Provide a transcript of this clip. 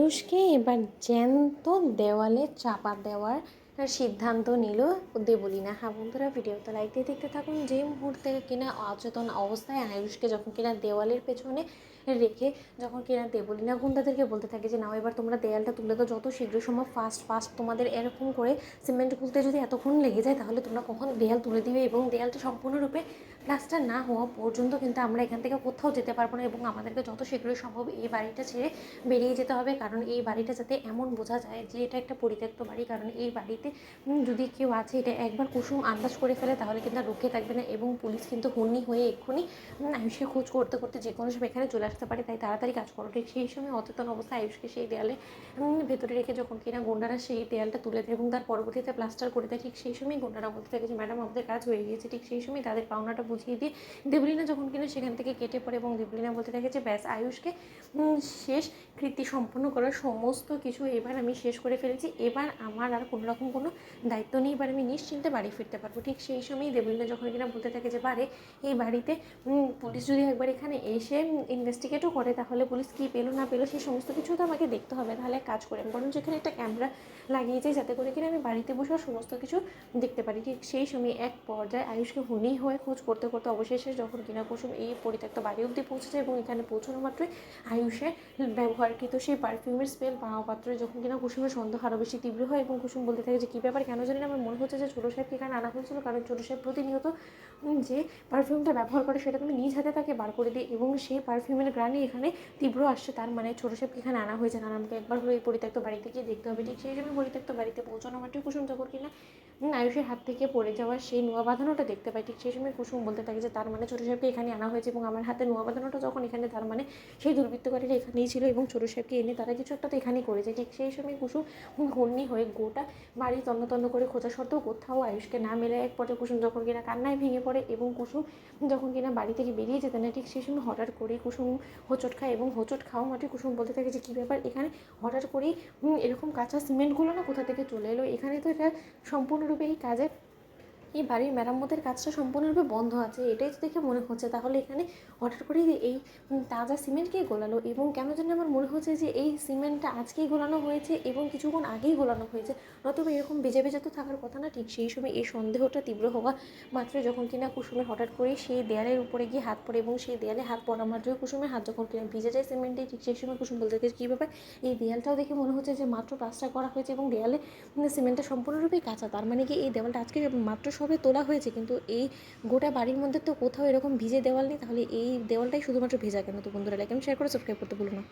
আয়ুষকে এবার জ্যান্ত দেওয়ালে চাপা দেওয়ার সিদ্ধান্ত নিল দেবলীনা। হ্যাঁ বন্ধুরা, ভিডিওতে লাইক দিয়ে দেখতে থাকুন। যে মুহূর্তে কিনা অচেতন অবস্থায় আয়ুষকে যখন কিনা দেওয়ালের পেছনে রেখে যখন কিনা দেবলীনা গুন্ডাদেরকে বলতে থাকে যে নাও এবার তোমরা দেয়ালটা তুলে দাও যত শীঘ্র সম্ভব, ফাস্ট ফাস্ট, তোমাদের এরকম করে সিমেন্ট খুলতে যদি এতক্ষণ লেগে যায় তাহলে তোমরা কখন দেয়াল তুলে দিবে, এবং দেয়ালটা সম্পূর্ণরূপে প্লাস্টার না হওয়া পর্যন্ত কিন্তু আমরা এখান থেকে কোথাও যেতে পারবো না, এবং আমাদেরকে যত শীঘ্রই সম্ভব এই বাড়িটা ছেড়ে বেরিয়ে যেতে হবে। কারণ এই বাড়িটা যাতে এমন বোঝা যায় যে এটা একটা পরিত্যক্ত বাড়ি, কারণ এই বাড়িতে যদি কেউ আছে এটা একবার কুসুম আন্দাজ করে ফেলে তাহলে কিন্তু আর রুখে থাকবে না, এবং পুলিশ কিন্তু হন্যি হয়ে এক্ষুনি আয়ুষকে খোঁজ করতে করতে যে কোনো সময় এখানে চলে আসতে পারে। তাই তাড়াতাড়ি কাজ করো। ঠিক সেই সময় অচেতন অবস্থায় আয়ুষকে সেই দেয়ালে ভেতরে রেখে যখন কিনা গুন্ডারা সেই দেয়ালটা তুলে দেয় এবং তার পরবর্তীতে প্লাস্টার করে দেয়, ঠিক সেই সময় গুন্ডারা বলতে থাকে যে ম্যাডাম আমাদের কাজ হয়ে গিয়েছে। ঠিক সেই সময় তাদের পাওনাটা বুঝিয়ে দিয়ে দেবলীনা যখন কিনা সেখান থেকে কেটে পড়ে এবং দেবলীনা বলতে থাকে যে ব্যাস, আয়ুষকে শেষ কৃতি সম্পন্ন করার সমস্ত কিছু এবার আমি শেষ করে ফেলেছি, এবার আমার আর কোনো রকম কোনো দায়িত্ব নেই, এবার আমি নিশ্চিন্তে বাড়ি ফিরতে পারবো। ঠিক সেই সময় দেবলীনা যখন কিনা বলতে থাকে যে বারে এই বাড়িতে পুলিশ যদি একবার এখানে এসে ইনভেস্টিগেটও করে তাহলে পুলিশ কী পেলো না পেলো সেই সমস্ত কিছু তো আমাকে দেখতে হবে। তাহলে কাজ করে বরং যেখানে একটা ক্যামেরা লাগিয়েছে যাতে করে কিনা আমি বাড়িতে বসে সমস্ত কিছু দেখতে পারি। ঠিক সেই সময় এক পর্যায়ে আয়ুষকে হুনি হয়ে খোঁজ করতে করতে অবশেষে যখন কিনা কুসুম এই পরিত্যক্ত বাড়ি অবধি পৌঁছেছে এবং এখানে পৌঁছানো মাত্রই আয়ুষের ব্যবহারকৃত সেই পারফিউমের স্মেল পাওয়া পাত্রে যখন কিনা কুসুমের সন্দেহ আরও বেশি তীব্র হয় এবং কুসুম বলতে থাকে যে কী ব্যাপার, কেন জানি না আমার মনে হচ্ছে যে ছোটো সাহেবকে এখানে আনা হয়েছিল, কারণ ছোটো সাহেব প্রতিনিয়ত যে পারফিউমটা ব্যবহার করে সেটা তুমি নিজ হাতে তাকে বার করে দিই এবং সেই পারফিউমের গ্রানই এখানে তীব্র আসছে, তার মানে ছোটো সাহেবকে এখানে আনা হয়েছে, আর আমাকে একবার হলো এই পরিত্যক্ত বাড়িতে গিয়ে দেখতে হবে। ঠিক সেই সময় পরিত্যক্ত বাড়িতে পৌঁছানো মাত্রই কুসুম যখন কিনা আয়ুষের হাত থেকে পড়ে যাওয়ার সেই নোয়া বাঁধানোটা দেখতে পাই, ঠিক সেই সময় কুসুম বলতে থাকে যে তার মানে ছোটো সাহেবকে এখানে আনা হয়েছে, এবং আমার হাতে নোয়া বাঁধানোটা যখন এখানে, তার মানে সেই দুর্বৃত্তকারীরা এখানেই ছিল এবং ছোটো সাহেবকে এনে তারা কিছু একটা তো এখানেই করেছে। ঠিক সেই সময় কুসুম হন্যি হয়ে গোটা বাড়ি তন্ন তন্ন করে খোঁজা সত্ত্বেও কোথাও আয়ুষকে না মেলে এক পর্যায়ে কুসুম যখন কিনা কান্নায় ভেঙে পড়ে এবং কুসুম যখন কিনা বাড়ি থেকে বেরিয়ে যেতে না, ঠিক সেই সময় হঠাৎ করে কুসুম হোঁচট খায় এবং হোঁচট খাওয়া মাত্রই কুসুম বলতে থাকে যে কী ব্যাপার, এখানে হঠাৎ করেই এরকম কাঁচা সিমেন্টগুলো না কোথা থেকে চলে এলো, এখানে তো এটা সম্পূর্ণরূপে এই কাজের এই বাড়ির মেরামতের কাজটা সম্পূর্ণরূপে বন্ধ আছে, এটাই তো দেখে মনে হচ্ছে। তাহলে এখানে হঠাৎ করে এই তাজা সিমেন্টকেই গোলালো, এবং কেন জানি আমার মনে হচ্ছে যে এই সিমেন্টটা আজকেই গোলানো হয়েছে এবং কিছুক্ষণ আগেই গোলানো হয়েছে, নতুবা এরকম বেজে বেজে তো থাকার কথা না। ঠিক সেই সময় এই সন্দেহটা তীব্র হওয়া মাত্রই যখন কিনা কুসুমের হঠাৎ করেই সেই দেয়ালের উপরে গিয়ে হাত পড়ে এবং সেই দেয়ালে হাত পড়া মাত্রই কুসুমের হাত যখন কিনা ভিজে যায় সিমেন্টে, ঠিক সেই সময় কুসুম বলতে থাকে কী ব্যাপার, এই দেয়ালটাও দেখে মনে হচ্ছে যে মাত্র প্লাস্টার করা হয়েছে এবং দেয়ালে সিমেন্টটা সম্পূর্ণরূপেই কাঁচা, তার মানে কি এই দেওয়ালটা আজকে মাত্র সবে তোলা হয়েছে, কিন্তু এই গোটা বাড়ির মধ্যে তো কোথাও এরকম ভিজে দেওয়াল নেই, তাহলে এই দেওয়ালটাই শুধুমাত্র ভেজা কেন? তো বন্ধুরা লাইক এবং শেয়ার করে সাবস্ক্রাইব করতে ভুলো না।